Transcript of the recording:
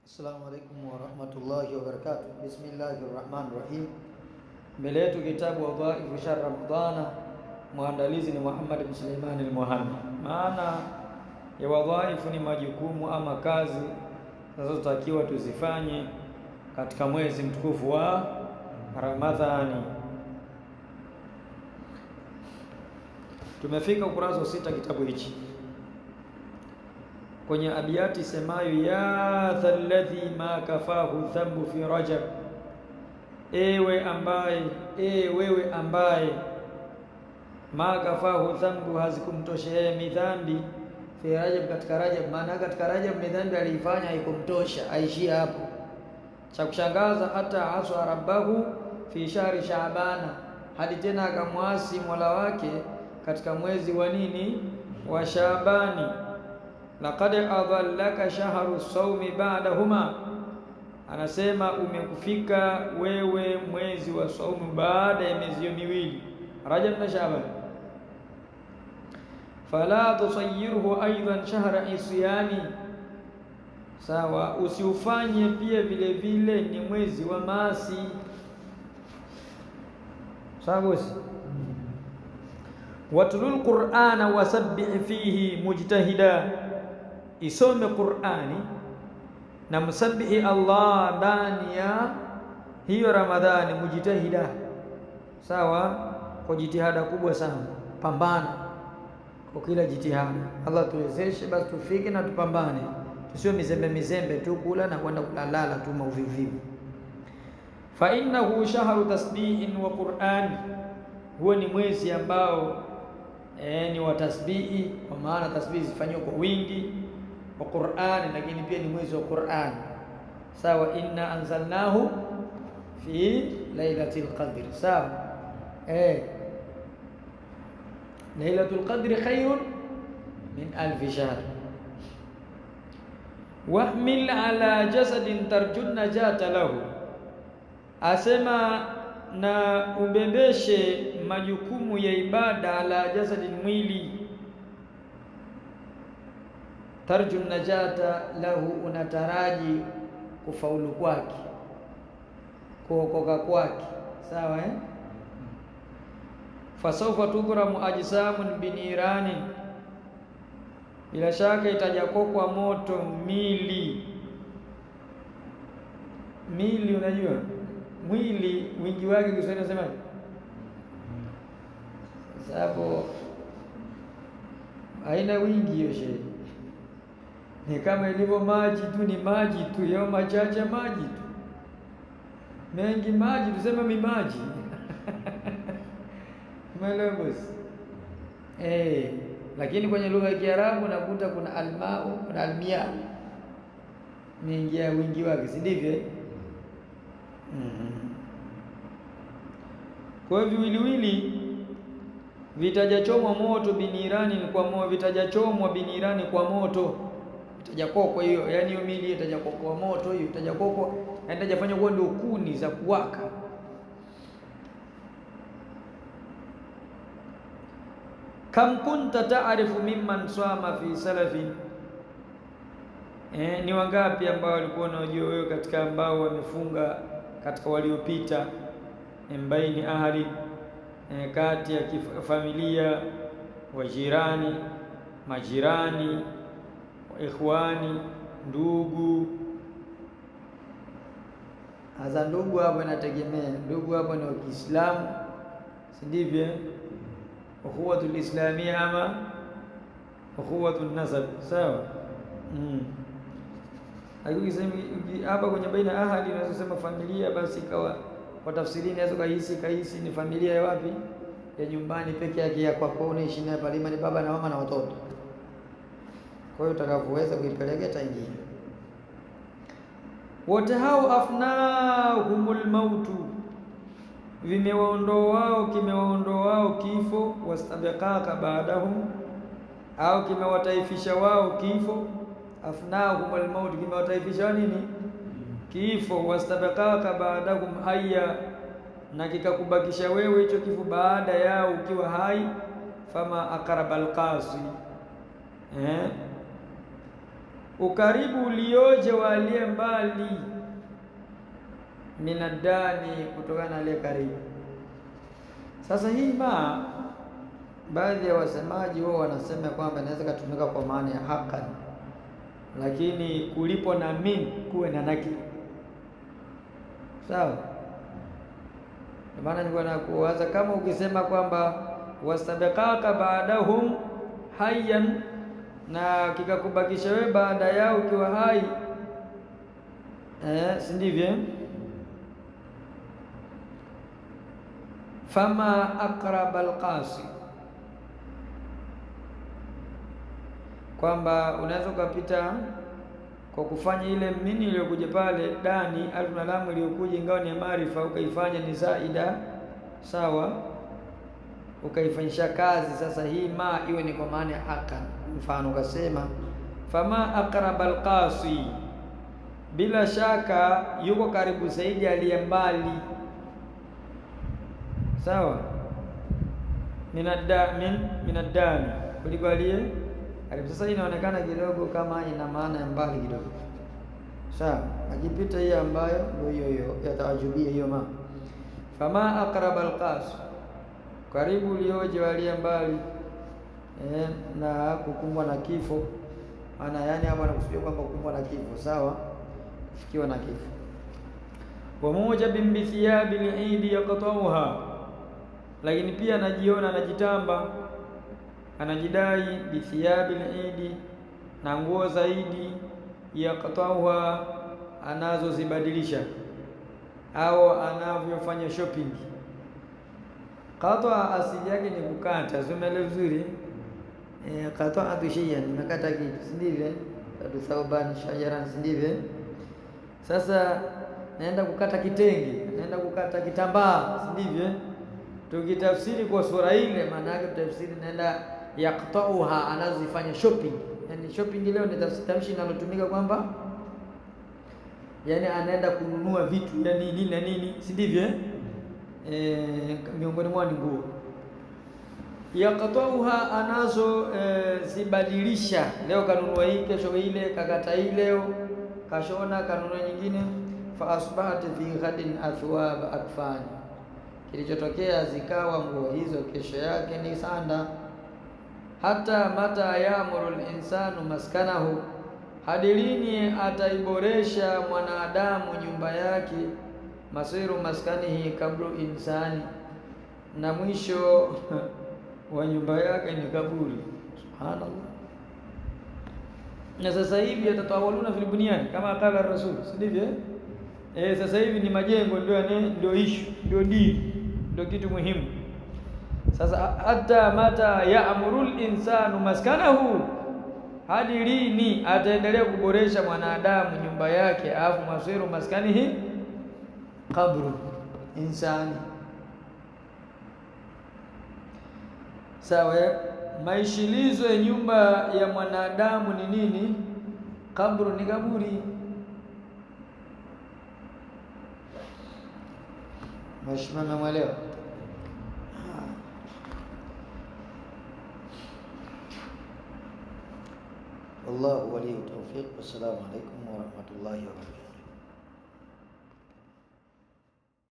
Assalamu alaikum warahmatullahi wabarakatuh. Bismillahirrahmanirrahim. Mbele yetu kitabu Wadhaifu Shahr Ramadhana, mwandalizi ni Muhammad bin Sulaiman al-Muhanna. Maana ya wadhaifu ni majukumu ama kazi zinazotakiwa tuzifanye katika mwezi mtukufu wa Ramadhani. Tumefika ukurasa wa 6 kitabu hichi kwenye abiyati semayo ya thalladhi ma kafahu dhanbu fi Rajab, wewe ambaye ma kafahu dhanbu, hazikumtosha midhambi fi Rajab, katika Rajab. Maana katika Rajab midhambi aliifanya haikumtosha, aishia hapo. Cha kushangaza hata aswa rabbahu fi shahri Shaabana, hadi tena akamwasi Mola wake katika mwezi wa nini? Wa Shaabani. Laqad adallaka shahru sawmi ba'dahuma, anasema umekufika wewe mwezi wa saumu baada ya miezi miwili, Rajab na Shaaban. Fala tusayirhu aidan shahra isyani, sawa, usiufanye pia vile vile ni mwezi wa maasi, sawa. Watlul Qur'ana wasabbih fihi mujtahida, isome Qur'ani na msabihi Allah ndani ya hiyo Ramadhani, mujtahida, sawa, kwa jitihada kubwa sana. Pambana kwa kila jitihada. Allah tuwezeshe basi tufike na tupambane, tusiwe mizembe tu kula na kwenda kulalala tu mauvivu. Fa innahu shahru tasbihin wa Qur'an, huo ni mwezi ambao ni wa tasbihi, kwa maana tasbihi zifanywe kwa wingi, wa Qur'an, lakini pia ni mwezi wa Qur'an, sawa. Inna anzalnahu fi lailatul qadr, sawa. Lailatul qadri khairun min alf shahr. Wahmil ala jasadin tarjun najata lahu, asema na ubebeshe majukumu ya ibada ala jasadin, mwili, tarjun najata lahu, unataraji kufaulu kwake, kuokoka kwake, sawa. Fasawfa tudramu ajsamun binirani, bila shaka itajakokwa moto mili. Unajua mwili wingi wake Kiswahili nasemaje? Sababu haina wingi hiyo shehe, ni kama ilivyo maji tu, ni maji tu, yao machache maji tu, mengi maji, tuseme mimaji umeelewa bosi? Lakini kwenye lugha ya Kiarabu nakuta kuna almau, kuna almia, mingia wingi wake, si ndivyo? Kwa hivyo viwiliwili vitajachomwa moto binirani, kwa moto, vitajachomwa binirani kwa moto, vitajakokwa hiyo, yani hiyo mili itajakokwa moto, hiyo itajakokwa, yani itajafanywa kuwa ndio kuni za kuwaka. Kam kunta ta'rifu mimman swama fi salafin, ni wangapi ambao walikuwa wanajua wewe katika ambao wamefunga katika waliopita, mbaini ahli, kati ya familia, wa jirani, majirani, wa ikhwani, ndugu. Hasa ndugu hapo inategemea, ndugu hapo ni wa Kiislamu, si ndivyo? Ukhuwatul islamia ama ukhuwatul nasab, sawa. Hapa kwenye baina ahali unaweza kusema familia, basi kwa tafsiri inaweza kahisi ni familia ya wapi? Ya nyumbani peke yake, ya kwako unaishi naye pale, ni baba na mama na watoto. Kwa hiyo utakavyoweza kuipeleka taingia. Wote hao afnahumul mautu, kimewaondoa wao kifo, wastabaqaka baadahum, au kimewataifisha wao kifo. Afnahumul maut, kimewataifisha nini? Kifo. Wastabaqaka baadahum hayya, na kikakubakisha wewe hicho kifo baada yao ukiwa hai. Fama aqrabal qasi, ukaribu ulioje wa aliye mbali, minadani, kutokana na aliye karibu. Sasa hii ma, baadhi ya wasemaji wao wanasema kwamba inaweza kutumika kwa maana ya haqqan, lakini kulipo na min kuwe na nakira. Sawa? Maana nilikuwa nakuwaza kama ukisema kwamba wasabiqaka ba'dahum hayyan, na kikakubakisha wewe baada yao ukiwa hai, si ndivyo? Fama aqrab alqasi, kwamba unaweza ukapita kwa kufanya ile mini iliyokuja pale dani alfu na lamu iliyokuja ingawa ni maarifa, ukaifanya ni zaida, sawa, ukaifanyisha kazi. Sasa hii ma iwe ni kwa maana ya haqqan. Mfano ukasema fama aqrab alqasi, bila shaka yuko karibu zaidi aliye mbali, sawa, minadani, kuliko aliye karibu. Sasa inaonekana kidogo kama ina maana ya mbali kidogo, sawa. Akipita hii ambayo ndio hiyo yatawajubia hiyo ma, fama aqrab alqas, karibu ulioje aliye mbali, na kukumbwa na kifo. Ana yani hapa anakusudia kwamba kukumbwa na kifo, sawa, fikiwa na kifo. Wa mujabin bi thiyabil eid yaqtauha, lakini pia anajiona, anajitamba, anajidai bi thiyabil eid, na nguo zaidi, yaqtauha, anazozibadilisha au anavyofanya shopping. Qata asili yake ni kukata, zumele vizuri. Qata adushiya, nimekata kitu, si ndivyo? Thauban shajaran, si ndivyo? Sasa naenda kukata kitenge, naenda kukata kitambaa, si ndivyo? Tukitafsiri kwa sura ile, maana yake tafsiri naenda yaqtauha, anazifanya shopping. Yani shopping leo ni tafsiri linalotumika kwamba yani anaenda kununua vitu, yani nini na nini, si ndivyo? Miongoni mwa nguo. Yaqtauha, anazo zibadilisha. Leo kanunua hii, kesho ile, kakata hii leo, kashona kanunua nyingine. Fa asbahat fi ghadin athwab akfani, kilichotokea zikawa nguo hizo kesho yake ni sanda. Hata mata yamuru al-insanu maskanahu, hadi lini ataiboresha mwanadamu nyumba yake. Masiru maskanihi kabru insani, na mwisho wa nyumba yake ni kaburi. Subhanallah. Na sasa hivi yatatawaluna fil bunyan kama qala Rasul, si ndivyo? Sasa hivi ni majengo ndio issue, ndio dini, ndio kitu muhimu. Sasa hata mata ya'murul insanu maskanahu, hadi lini ataendelea kuboresha mwanadamu nyumba yake, afu masiru maskanihi kabru insani. Sawa, maishilizo ya nyumba ya mwanadamu ni nini? Kabru ni kaburi. Mheshimiwa mwelewa? Wallahu waliyut tawfiq. Wassalamu alaikum warahmatullahi wabarakatuh.